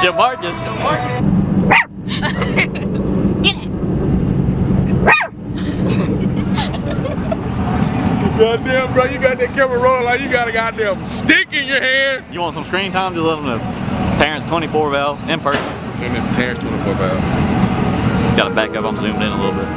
Jamarcus. Jamarcus. Get it. Goddamn, bro, you got that camera rolling like you got a goddamn stick in your hand. You want some screen time? Just let them know. Terrence 24 valve in person. Turn this Terrence 24 valve. Got to back up. I'm zoomed in a little bit.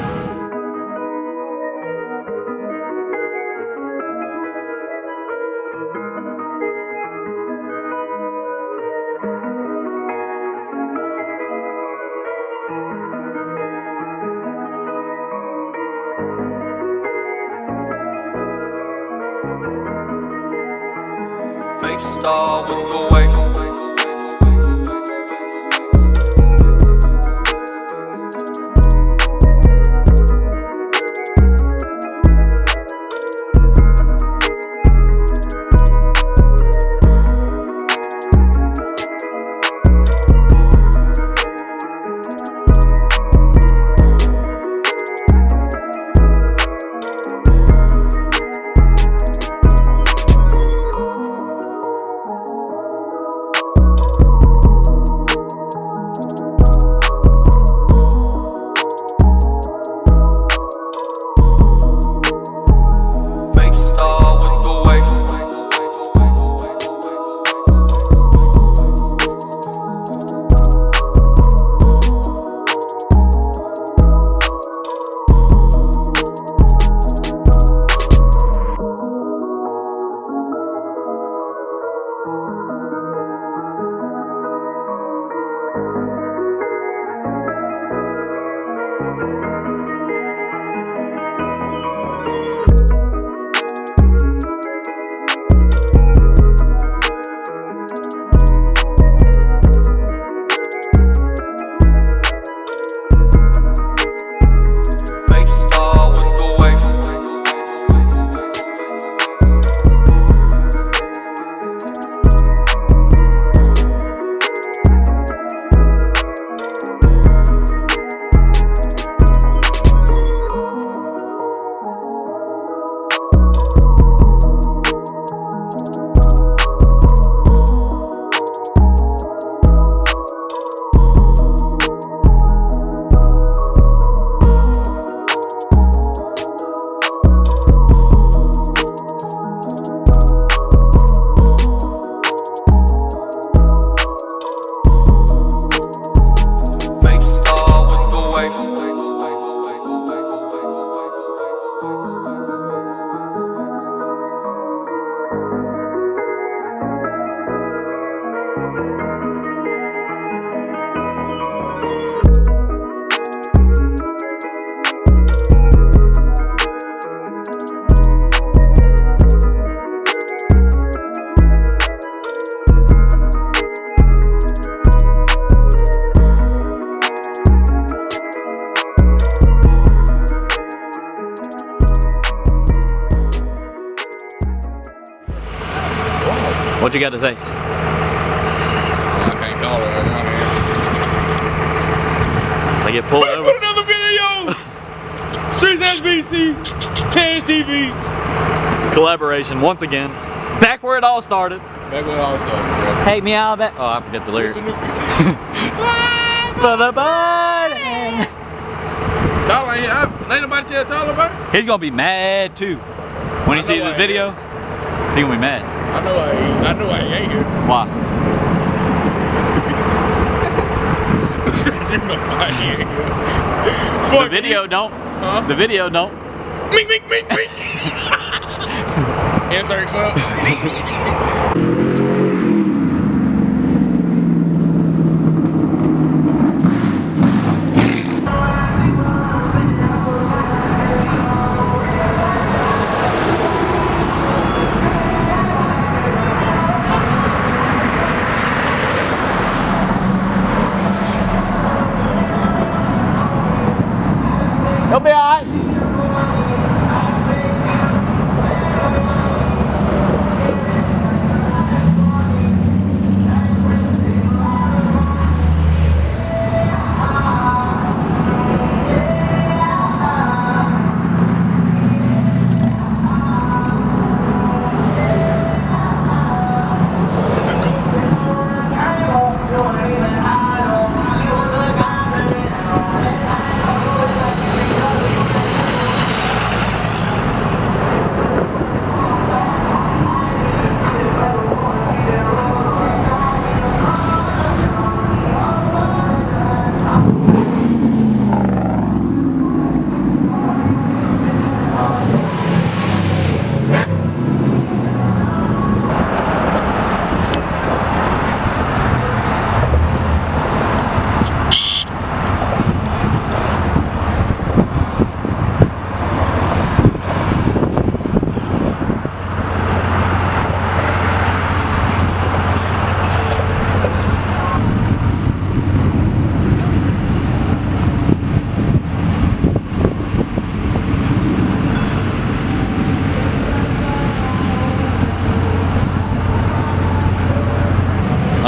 Fake star with the wave. What you got to say? I can't call it over my hand. They get pulled Put over. another video! Streets SBC, Terrence TV. Collaboration once again. Back where it all started. Back when it all started, bro. Take me out of that. Oh, I forget the lyrics. It's a new For the button. Tyler ain't here. Ain't nobody tell Tyler about it? He's gonna be mad too. When he sees this video, he's gonna be mad. I know I ain't here. Why? You know I ain't here. The video don't. Huh? The video don't. Mink, mink, mink, mink. Insert club. He'll be alright.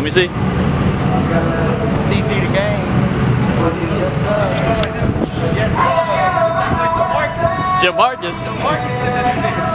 me see. CC the game. Yes, sir. Yes, sir. It's that boy Jamarcus. Jamarcus. Jamarcus in this bitch.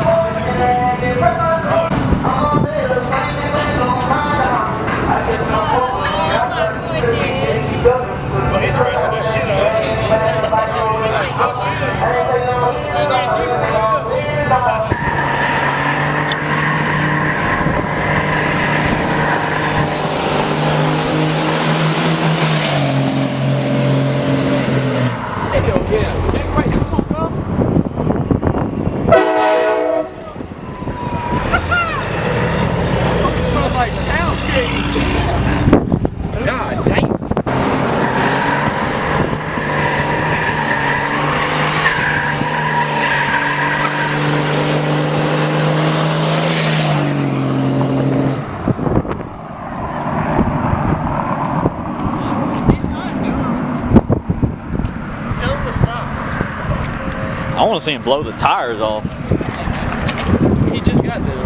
God damn. I want to see him blow the tires off. He just got there.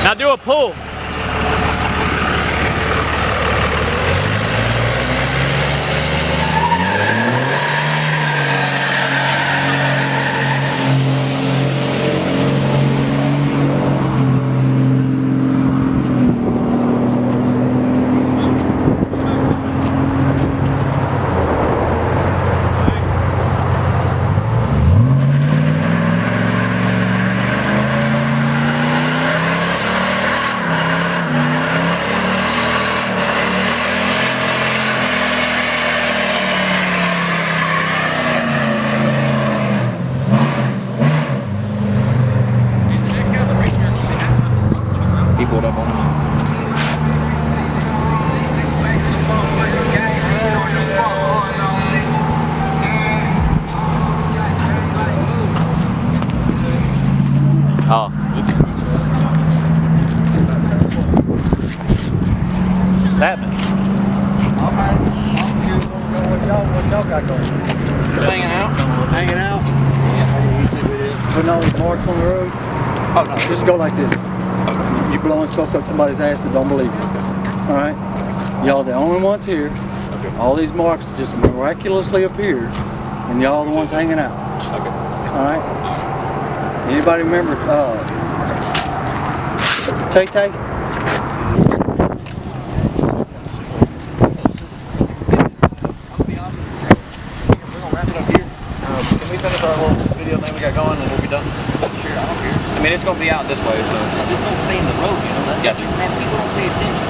Now do a pull. He pulled up on us. Oh. What's happening? What y'all got going? Hanging out. Hanging out? Putting all these marks on the road? Oh, no. Just go like this. You blowing smoke up somebody's ass that don't believe you. Alright? Y'all the only ones here. All these marks just miraculously appeared. And y'all the ones hanging out. Alright? Anybody remember Tay Tay? Can we finish our little video thing we got going and we'll be done? Sure, I don't care. I mean, it's going to be out this way, so. Just don't stay in the road, you know. That's Gotcha. Man, people don't pay attention.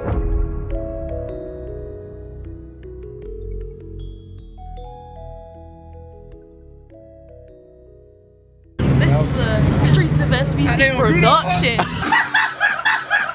This is the Streets of SBC production.